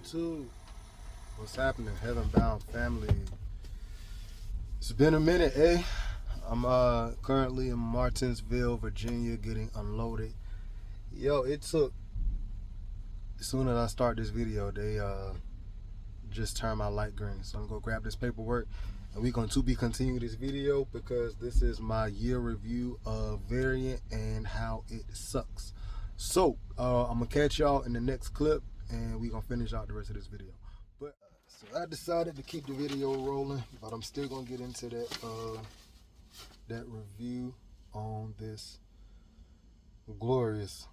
YouTube? What's happening, Heaven Bound family? It's been a minute, eh? I'm currently in Martinsville, Virginia, getting unloaded. Yo, it took, as soon as I start this video, they just turned my light green. So I'm gonna go grab this paperwork and we're going to be continuing this video because this is my year review of Variant and how it sucks. So I'm gonna catch y'all in the next clip and we're gonna finish out the rest of this video. But so I decided to keep the video rolling, but I'm still gonna get into that review on this glorious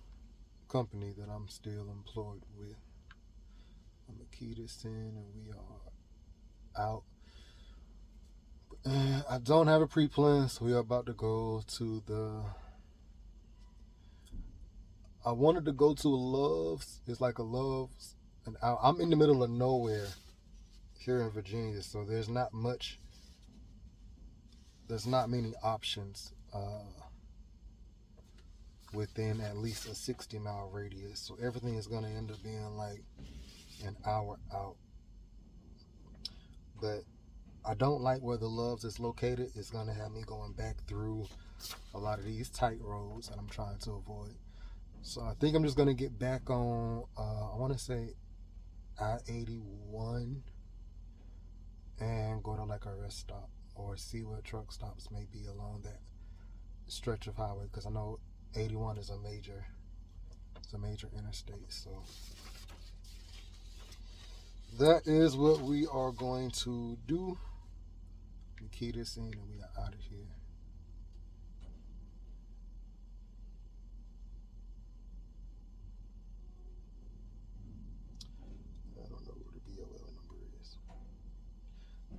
company that I'm still employed with. I'm gonna key this in and we are out. And I don't have a pre-plan, so we are about to go to I wanted to go to a Love's. It's like a Love's, and I'm in the middle of nowhere here in Virginia, so there's not many options within at least a 60-mile radius. So everything is gonna end up being like an hour out. But I don't like where the Love's is located. It's gonna have me going back through a lot of these tight roads that I'm trying to avoid. So I think I'm just gonna get back on I want to say I-81 and go to like a rest stop or see what truck stops may be along that stretch of highway, because I know 81 is a major interstate. So that is what we are going to do. We key this in and we are out of here. I don't know what the BOL number is.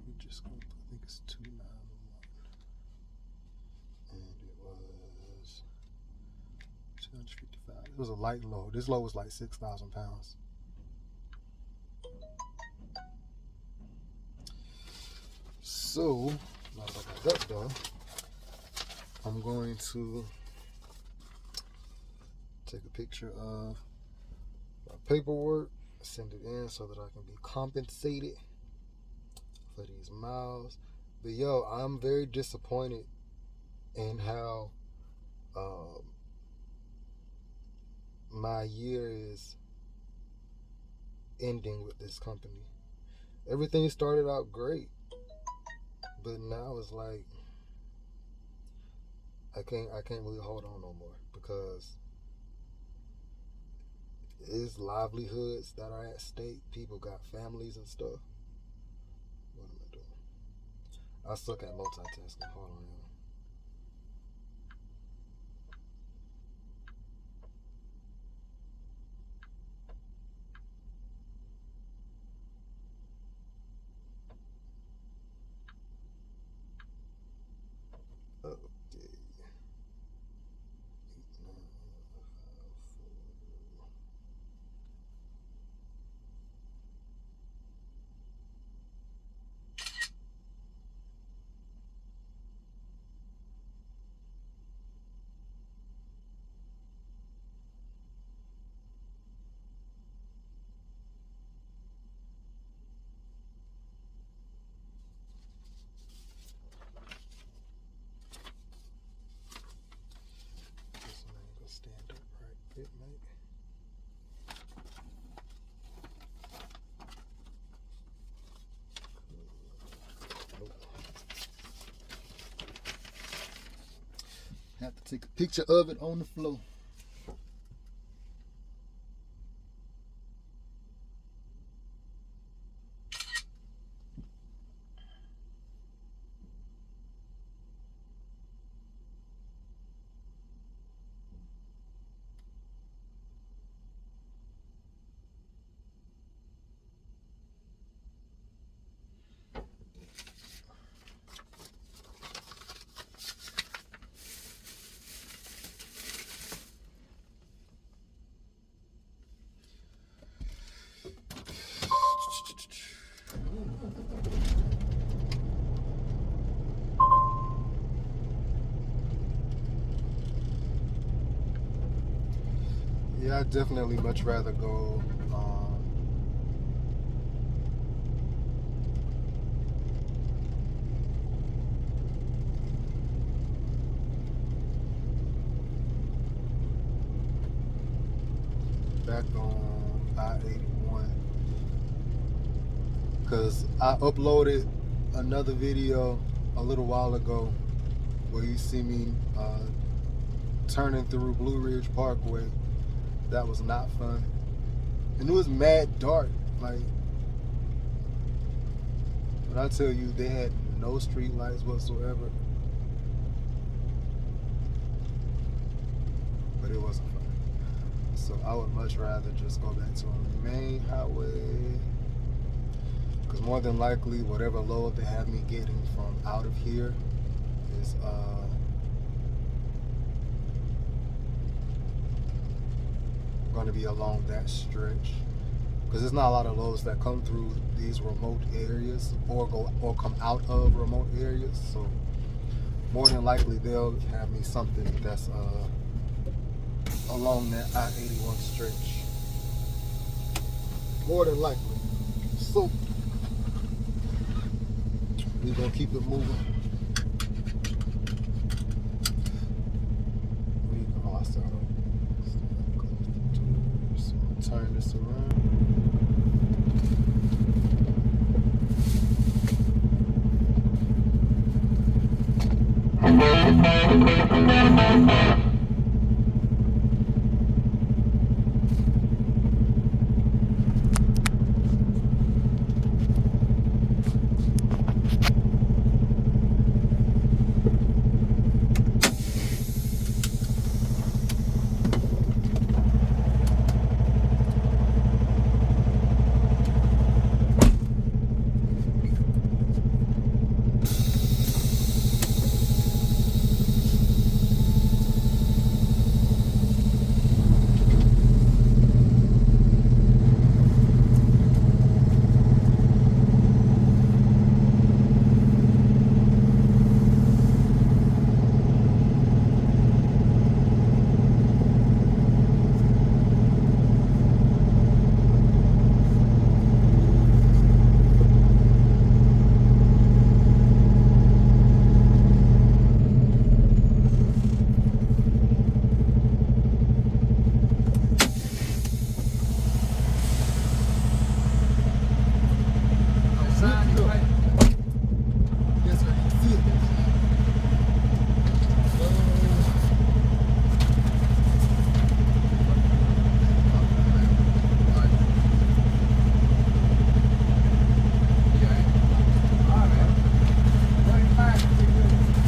We just going to put, I think it's 291. And it was 255. It was a light load. This load was like 6,000 pounds. So, now that I got that done, I'm going to take a picture of my paperwork, send it in so that I can be compensated for these miles. But yo, I'm very disappointed in how my year is ending with this company. Everything started out great, but now it's like I can't really hold on no more, because it's livelihoods that are at stake. People got families and stuff. What am I doing? I suck at multitasking. Hold on, y'all. Okay. This man gonna stand up right quick, mate. Have to take a picture of it on the floor. Yeah, I'd definitely much rather go I-81. Because I uploaded another video a little while ago where you see me turning through Blue Ridge Parkway. That was not fun. And it was mad dark. Like, when I tell you they had no street lights whatsoever, but it wasn't fun. So I would much rather just go back to a main highway, because more than likely whatever load they have me getting from out of here is going to be along that stretch, because there's not a lot of loads that come through these remote areas or come out of remote areas. So more than likely they'll have me something that's along that I-81 stretch, more than likely. So we're gonna keep it moving. I started. Turn this around.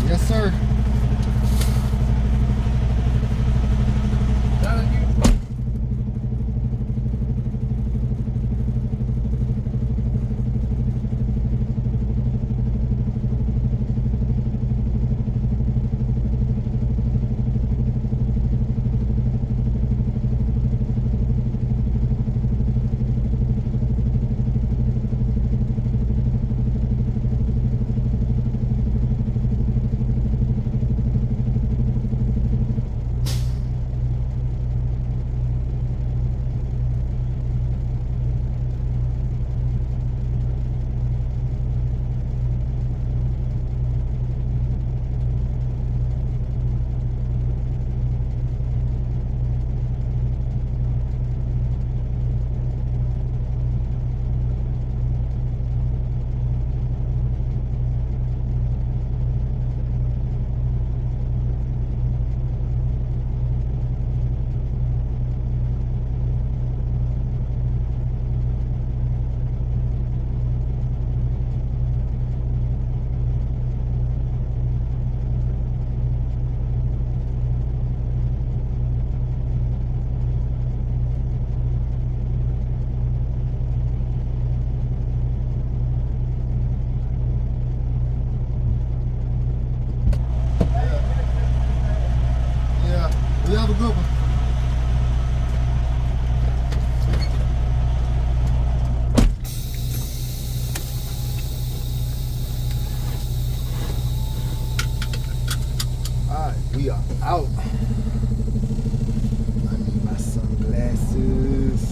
Yes, sir. You have a good one. Alright, we are out. I need my sunglasses.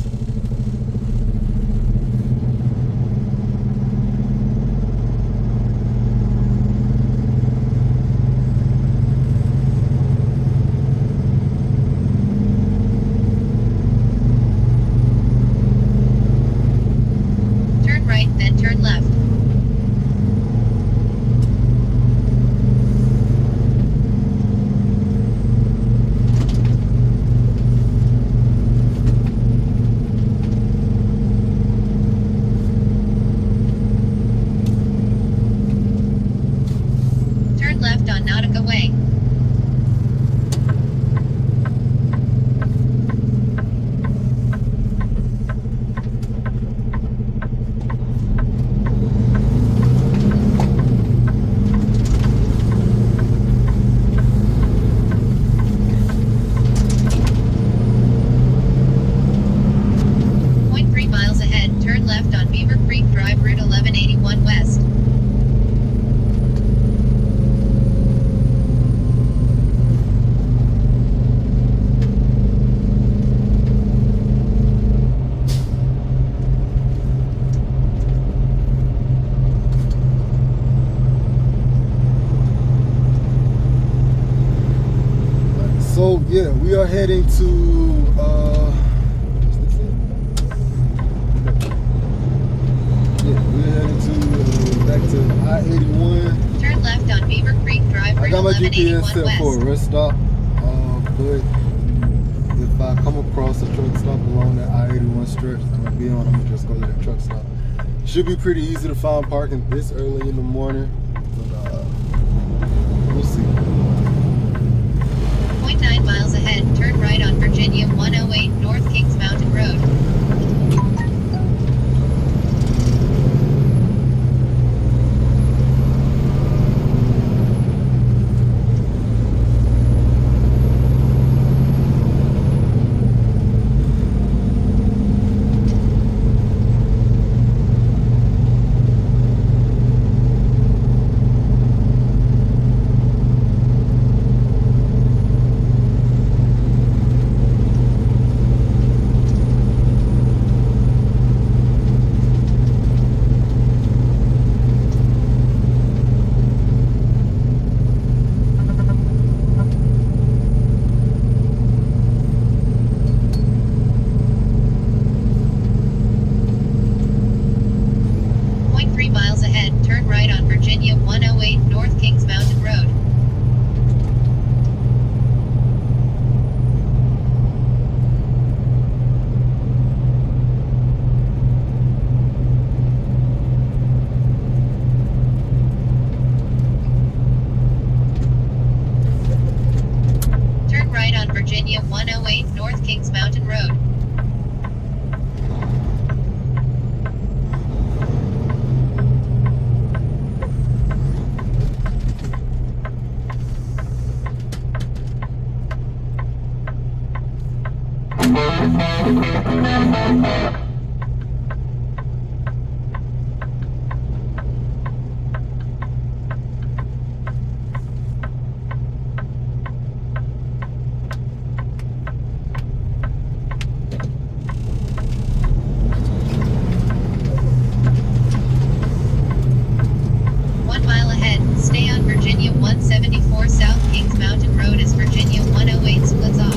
right, then turn left. Turn left on Nautica Way. Point 3 miles ahead, turn left on Beaver Creek Drive, Route 1181 West. So yeah, we are heading to we're heading to back to I-81. Turn left on Beaver Creek Drive, I Route got my 1181 GPS set West. for a rest stop, but if I come across a truck stop along that I-81 stretch, I'm gonna be on. I'm gonna just go to that truck stop. Should be pretty easy to find parking this early in the morning, but we'll see. 0.9 miles ahead, turn right on Virginia 108 North Kings Mountain Road. Point 3 miles ahead, turn right on Virginia 108 North Kings Mountain Road. Turn right on Virginia 108 North Kings Mountain Road. Stay on Virginia 174 South Kings Mountain Road as Virginia 108 splits off.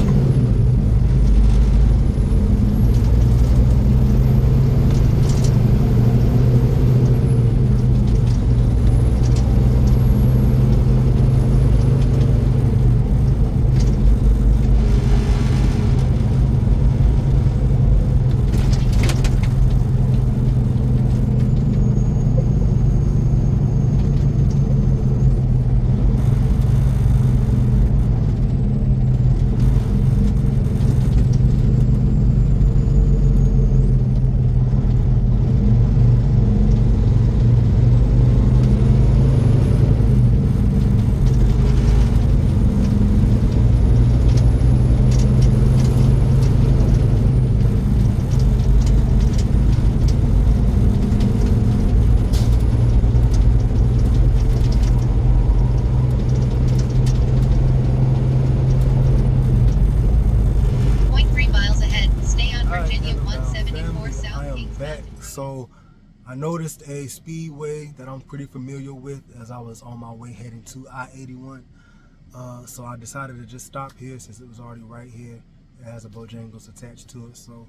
So I noticed a speedway that I'm pretty familiar with as I was on my way heading to I-81. So I decided to just stop here since it was already right here. It has a Bojangles attached to it. So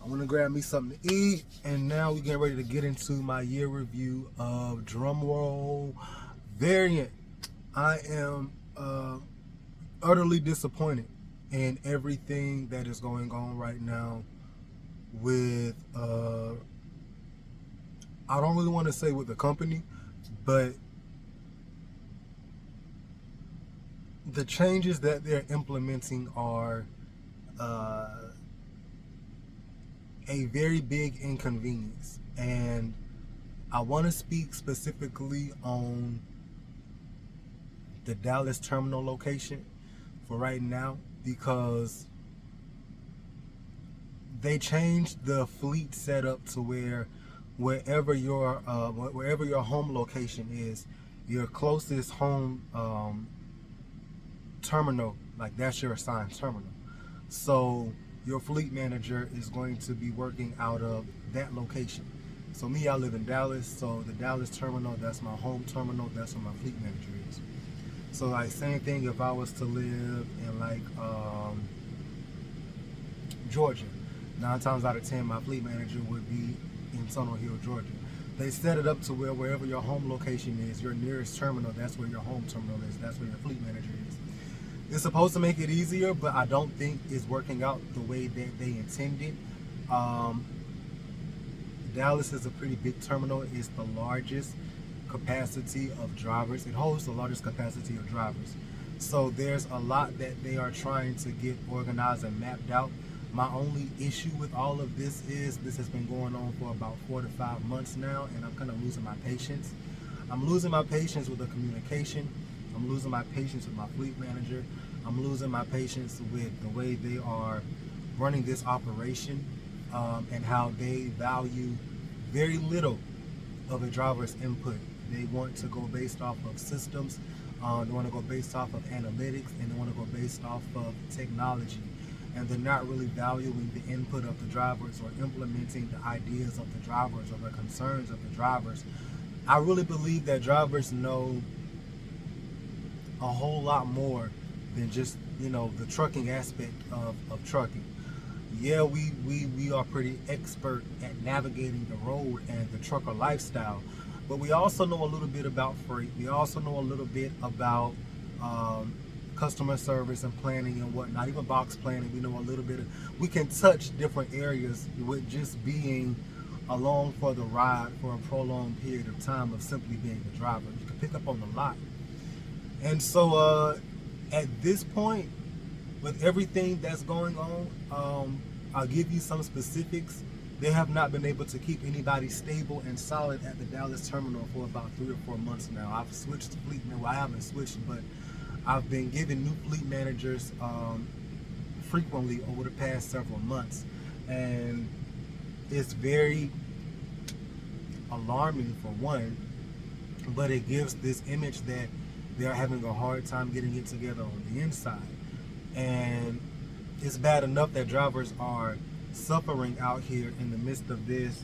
I want to grab me something to eat, and now we get ready to get into my year review of drumroll Variant. I am utterly disappointed in everything that is going on right now with I don't really want to say with the company, but the changes that they're implementing are a very big inconvenience. And I want to speak specifically on the Dallas terminal location for right now, because they changed the fleet setup to where wherever your home location is, your closest home terminal, like that's your assigned terminal. So your fleet manager is going to be working out of that location. So me, I live in Dallas, so the Dallas terminal, that's my home terminal, that's where my fleet manager is. So like same thing if I was to live in like Georgia, 9 times out of 10 my fleet manager would be in Tunnel Hill, Georgia. They set it up to where wherever your home location is, your nearest terminal, that's where your home terminal is, that's where your fleet manager is. It's supposed to make it easier, but I don't think it's working out the way that they intended. Dallas is a pretty big terminal. It's the largest capacity of drivers. It holds the largest capacity of drivers. So there's a lot that they are trying to get organized and mapped out. My only issue with all of this is this has been going on for about 4 to 5 months now, and I'm kind of losing my patience. I'm losing my patience with the communication. I'm losing my patience with my fleet manager. I'm losing my patience with the way they are running this operation, and how they value very little of a driver's input. They want to go based off of systems, they want to go based off of analytics, and they want to go based off of technology. And they're not really valuing the input of the drivers or implementing the ideas of the drivers or the concerns of the drivers. I really believe that drivers know a whole lot more than just, the trucking aspect of trucking. Yeah, we are pretty expert at navigating the road and the trucker lifestyle, but we also know a little bit about freight. We also know a little bit about customer service and planning and whatnot, even box planning. We know a little bit we can touch different areas with just being along for the ride for a prolonged period of time of simply being a driver. You can pick up on a lot. And so at this point, with everything that's going on, I'll give you some specifics. They have not been able to keep anybody stable and solid at the Dallas terminal for about 3 or 4 months now. I've switched to fleet. Well, I haven't switched, but I've been given new fleet managers frequently over the past several months, and it's very alarming for one, but it gives this image that they're having a hard time getting it together on the inside. And it's bad enough that drivers are suffering out here in the midst of this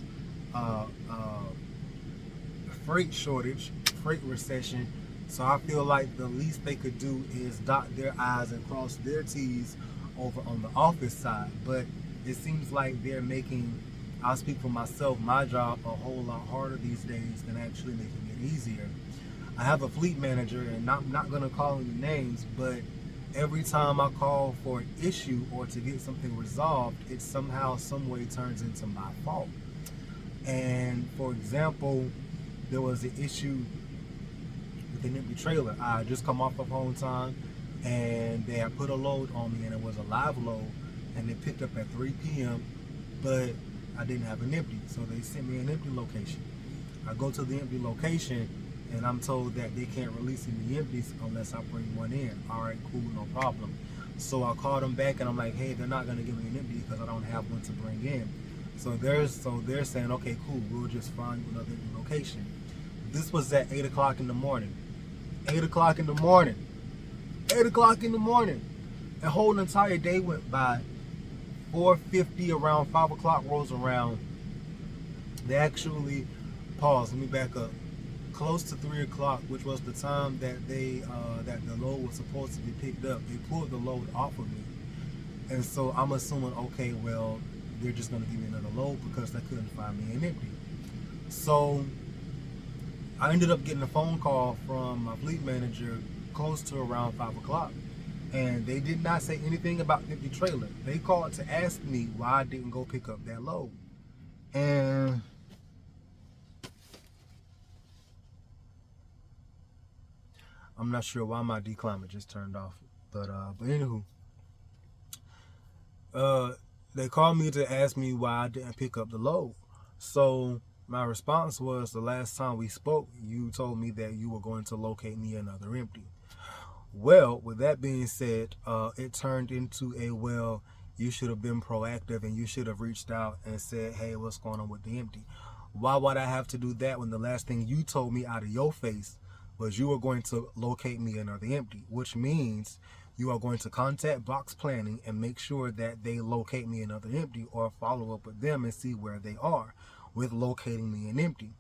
freight shortage, freight recession. So I feel like the least they could do is dot their I's and cross their T's over on the office side. But it seems like they're making, I'll speak for myself, my job a whole lot harder these days than actually making it easier. I have a fleet manager, and I'm not going to call any names, but every time I call for an issue or to get something resolved, it somehow, some way turns into my fault. And for example, there was an issue with an empty trailer. I just come off of home time, and they had put a load on me, and it was a live load, and they picked up at 3 p.m., but I didn't have an empty, so they sent me an empty location. I go to the empty location, and I'm told that they can't release any empties unless I bring one in. All right, cool, no problem. So I called them back, and I'm like, hey, they're not going to give me an empty because I don't have one to bring in. So they're saying, okay, cool, we'll just find another empty location. This was at 8 o'clock in the morning. 8 o'clock in the morning. 8 o'clock in the morning. The whole entire day went by. 4:50, around 5 o'clock rolls around. They actually paused. Let me back up. Close to 3 o'clock, which was the time that that the load was supposed to be picked up, they pulled the load off of me. And so I'm assuming, okay, well, they're just going to give me another load because they couldn't find me an empty. So I ended up getting a phone call from my fleet manager close to around 5 o'clock. And they did not say anything about the empty trailer. They called to ask me why I didn't go pick up that load. And I'm not sure why my declimate just turned off. But anywho, they called me to ask me why I didn't pick up the load. So my response was, the last time we spoke, you told me that you were going to locate me another empty. Well, with that being said, it turned into a, well, you should have been proactive and you should have reached out and said, hey, what's going on with the empty? Why would I have to do that when the last thing you told me out of your face was you were going to locate me another empty, which means you are going to contact Box Planning and make sure that they locate me another empty, or follow up with them and see where they are with locating me an empty.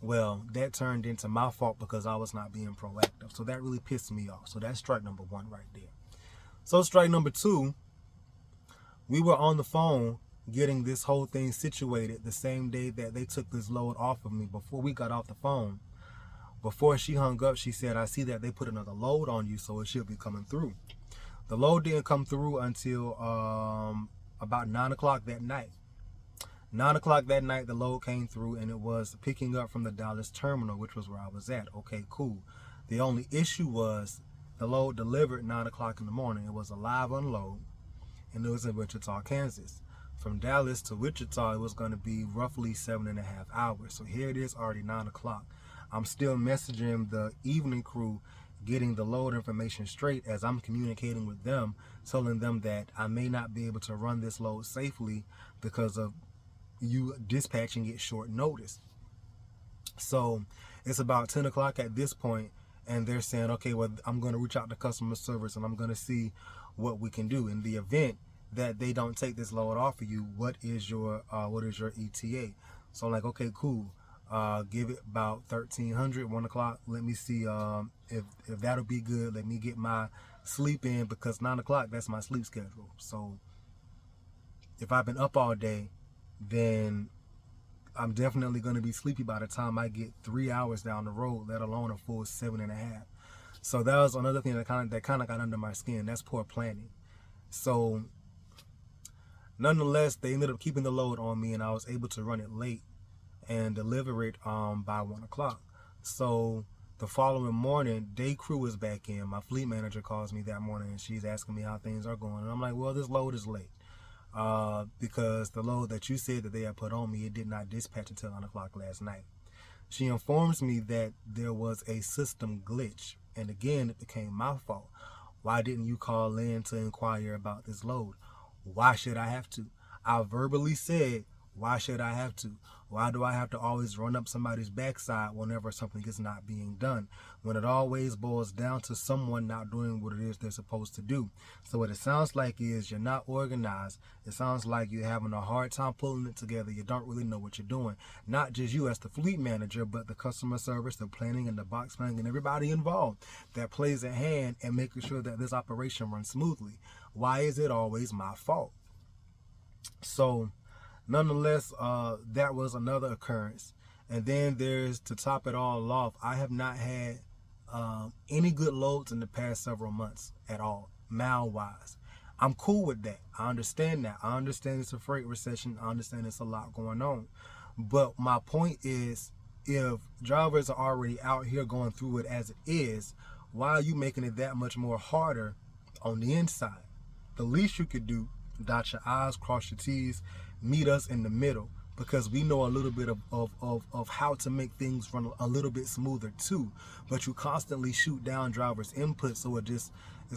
Well, that turned into my fault because I was not being proactive. So that really pissed me off. So that's strike number one right there. So strike number two, we were on the phone getting this whole thing situated the same day that they took this load off of me. Before we got off the phone, before she hung up, she said, I see that they put another load on you, so it should be coming through. The load didn't come through until about 9 o'clock that night. 9 o'clock that night, the load came through, and it was picking up from the Dallas terminal, which was where I was at. Okay, cool. The only issue was the load delivered 9 o'clock in the morning. It was a live unload, and it was in Wichita, Kansas. From Dallas to Wichita, it was going to be roughly 7.5 hours. So here it is, already 9 o'clock. I'm still messaging the evening crew, getting the load information straight as I'm communicating with them, telling them that I may not be able to run this load safely because of you dispatching it short notice. So it's about 10 o'clock at this point, and they're saying, okay, well, I'm going to reach out to customer service and I'm going to see what we can do. In the event that they don't take this load off of you, what is your ETA? So I'm like, okay, cool. Give it about 1300, 1 o'clock. Let me see if that'll be good. Let me get my sleep in, because 9 o'clock, that's my sleep schedule. So if I've been up all day, then I'm definitely going to be sleepy by the time I get 3 hours down the road, let alone a full 7.5. So that was another thing that kind of got under my skin. That's poor planning. So nonetheless, they ended up keeping the load on me, and I was able to run it late and deliver it by 1 o'clock. So the following morning, day crew is back in. My fleet manager calls me that morning, and she's asking me how things are going. And I'm like, well, this load is late. Because the load that you said that they had put on me, it did not dispatch until 9 o'clock last night. She informs me that there was a system glitch, and again, it became my fault. Why didn't you call in to inquire about this load? Why should I have to? I verbally said, why should I have to? Why do I have to always run up somebody's backside whenever something is not being done? When it always boils down to someone not doing what it is they're supposed to do. So what it sounds like is you're not organized. It sounds like you're having a hard time pulling it together. You don't really know what you're doing. Not just you as the fleet manager, but the customer service, the planning, and the box planning, and everybody involved that plays a hand in making sure that this operation runs smoothly. Why is it always my fault? So nonetheless, that was another occurrence. And then there's, to top it all off, I have not had any good loads in the past several months at all, mile-wise. I'm cool with that. I understand that. I understand it's a freight recession. I understand it's a lot going on. But my point is, if drivers are already out here going through it as it is, why are you making it that much more harder on the inside? The least you could do, dot your I's, cross your T's, meet us in the middle, because we know a little bit of how to make things run a little bit smoother too. But you constantly shoot down drivers' input, so it's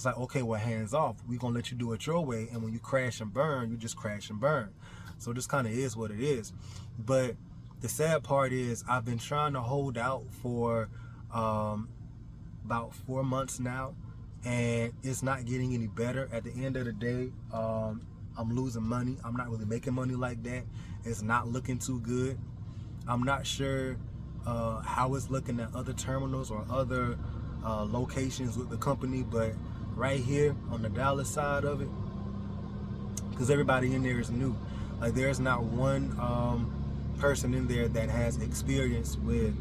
like, okay, well, hands off. We're gonna let you do it your way, and when you crash and burn, you just crash and burn. So this kind of is what it is. But the sad part is, I've been trying to hold out for about 4 months now, and it's not getting any better. At the end of the day, I'm losing money. I'm not really making money like that. It's not looking too good. I'm not sure how it's looking at other terminals or other locations with the company, but right here on the Dallas side of it, because everybody in there is new, Like there's not one person in there that has experience with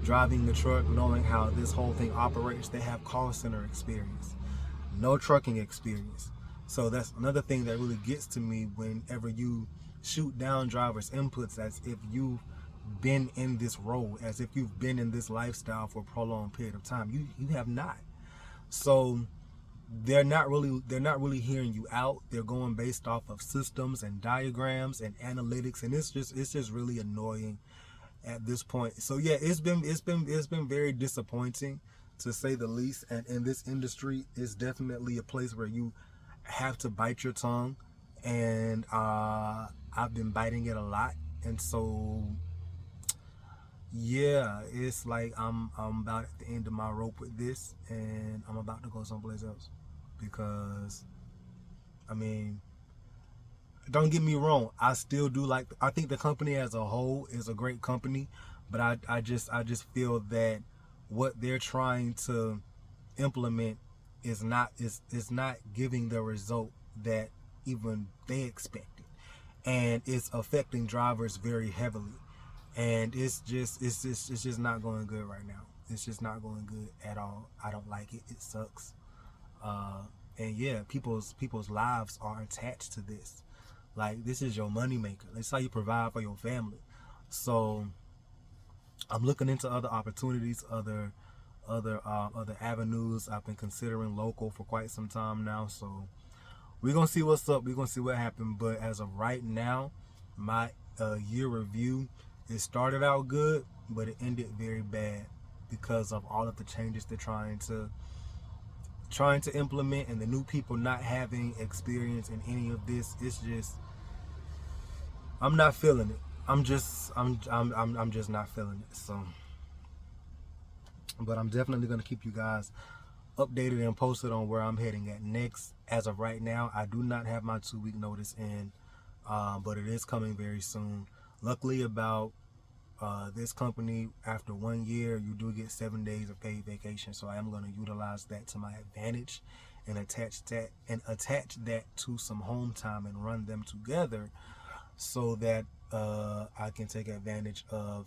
driving the truck, knowing how this whole thing operates. They have call center experience, no trucking experience. So that's another thing that really gets to me whenever you shoot down drivers' inputs, as if you've been in this role, as if you've been in this lifestyle for a prolonged period of time. You have not. So they're not really hearing you out. They're going based off of systems and diagrams and analytics, and it's just really annoying at this point. So yeah, it's been very disappointing, to say the least. And in this industry, it's definitely a place where you have to bite your tongue, and I've been biting it a lot. And so yeah, it's like I'm about at the end of my rope with this, and I'm about to go someplace else. Because I mean, don't get me wrong, I still do like, I think the company as a whole is a great company, but I just feel that what they're trying to implement is not giving the result that even they expected, and it's affecting drivers very heavily, and it's just not going good right now. It's just not going good at all. I don't like it. It sucks. And yeah, people's lives are attached to this. Like, this is your money maker. It's how you provide for your family. So I'm looking into other opportunities, other avenues. I've been considering local for quite some time now. So we're gonna see what's up. We're gonna see what happens. But as of right now, my year review, it started out good, but it ended very bad because of all of the changes they're trying to implement, and the new people not having experience in any of this. It's just, I'm not feeling it. I'm just not feeling it. So, but I'm definitely going to keep you guys updated and posted on where I'm heading at next. As of right now, I do not have my 2-week notice in, but it is coming very soon. Luckily about this company, after 1 year, you do get 7 days of paid vacation. So I am going to utilize that to my advantage and attach that to some home time and run them together, so that I can take advantage of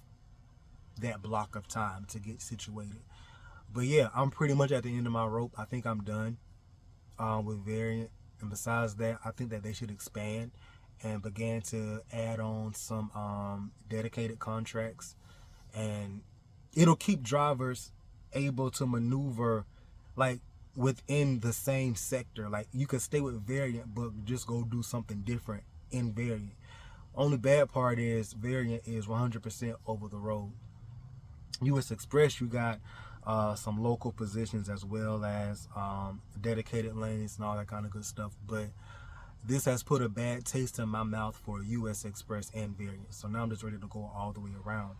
that block of time to get situated. But yeah, I'm pretty much at the end of my rope. I think I'm done with Variant. And besides that, I think that they should expand and began to add on some dedicated contracts, and it'll keep drivers able to maneuver like within the same sector. Like, you could stay with Variant but just go do something different in Variant. Only bad part is Variant is 100% over the road. US Express, you got some local positions as well as dedicated lanes and all that kind of good stuff, but this has put a bad taste in my mouth for US Express and Variant. So now I'm just ready to go all the way around.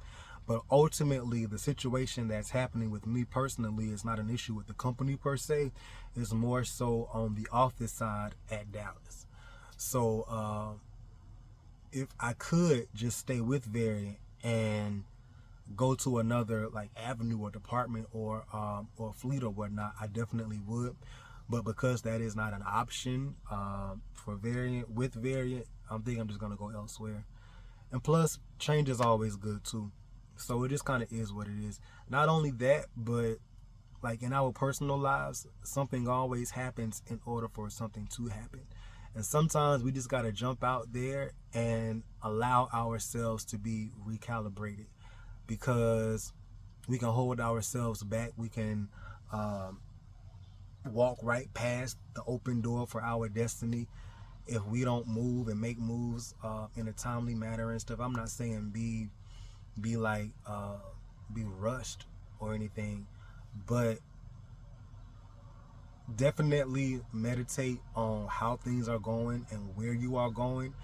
But ultimately, the situation that's happening with me personally is not an issue with the company per se. It's more so on the office side at Dallas. So if I could just stay with Variant and go to another like avenue or department or fleet or whatnot, I definitely would. But because that is not an option for Variant, with Variant, I think I'm just going to go elsewhere. And plus, change is always good too. So it just kind of is what it is. Not only that, but like in our personal lives, something always happens in order for something to happen. And sometimes we just got to jump out there and allow ourselves to be recalibrated, because we can hold ourselves back. We can walk right past the open door for our destiny if we don't move and make moves in a timely manner and stuff. I'm not saying be rushed or anything, but definitely meditate on how things are going and where you are going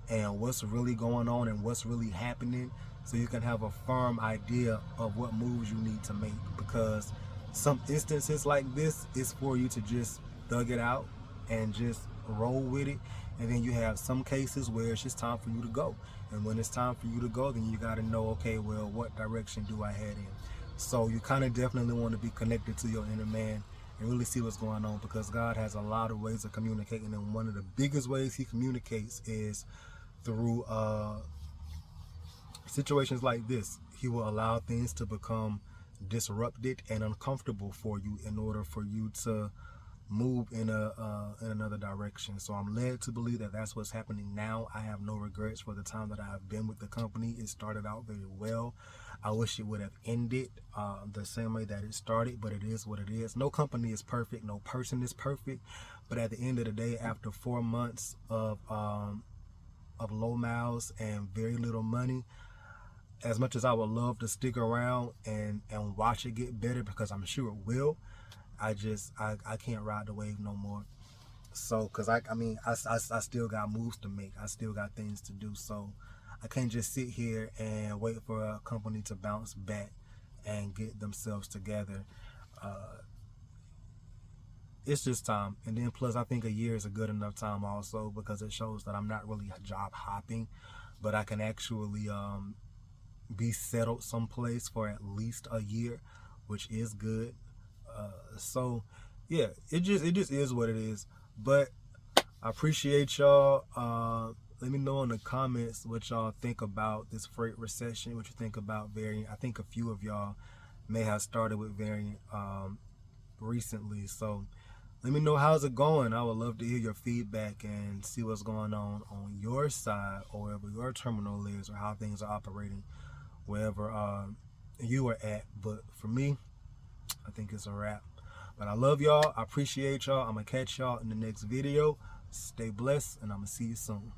and what's really going on and what's really happening, so you can have a firm idea of what moves you need to make. Because some instances like this is for you to just thug it out and just roll with it, and then you have some cases where it's just time for you to go. And when it's time for you to go, then you got to know, okay, well, what direction do I head in? So you kind of definitely want to be connected to your inner man and really see what's going on, because God has a lot of ways of communicating, and one of the biggest ways he communicates is through situations like this. He will allow things to become disrupted and uncomfortable for you in order for you to move in another direction. So I'm led to believe that that's what's happening now. I have no regrets for the time that I have been with the company. It started out very well. I wish it would have ended the same way that it started, but it is what it is. No company is perfect, no person is perfect, but at the end of the day, after 4 months of low miles and very little money, as much as I would love to stick around and watch it get better, because I'm sure it will, I can't ride the wave no more. So, because I still got moves to make. I still got things to do. So, I can't just sit here and wait for a company to bounce back and get themselves together. It's just time. And then plus, I think a year is a good enough time also, because it shows that I'm not really job hopping, but I can actually be settled someplace for at least a year, which is good. So yeah, it just is what it is. But I appreciate y'all. Let me know in the comments what y'all think about this freight recession, what you think about Variant. I think a few of y'all may have started with Variant recently, so let me know how's it going. I would love to hear your feedback and see what's going on your side, or wherever your terminal is, or how things are operating wherever you are at. But for me, I think it's a wrap. But I love y'all. I appreciate y'all. I'm going to catch y'all in the next video. Stay blessed, and I'm going to see you soon.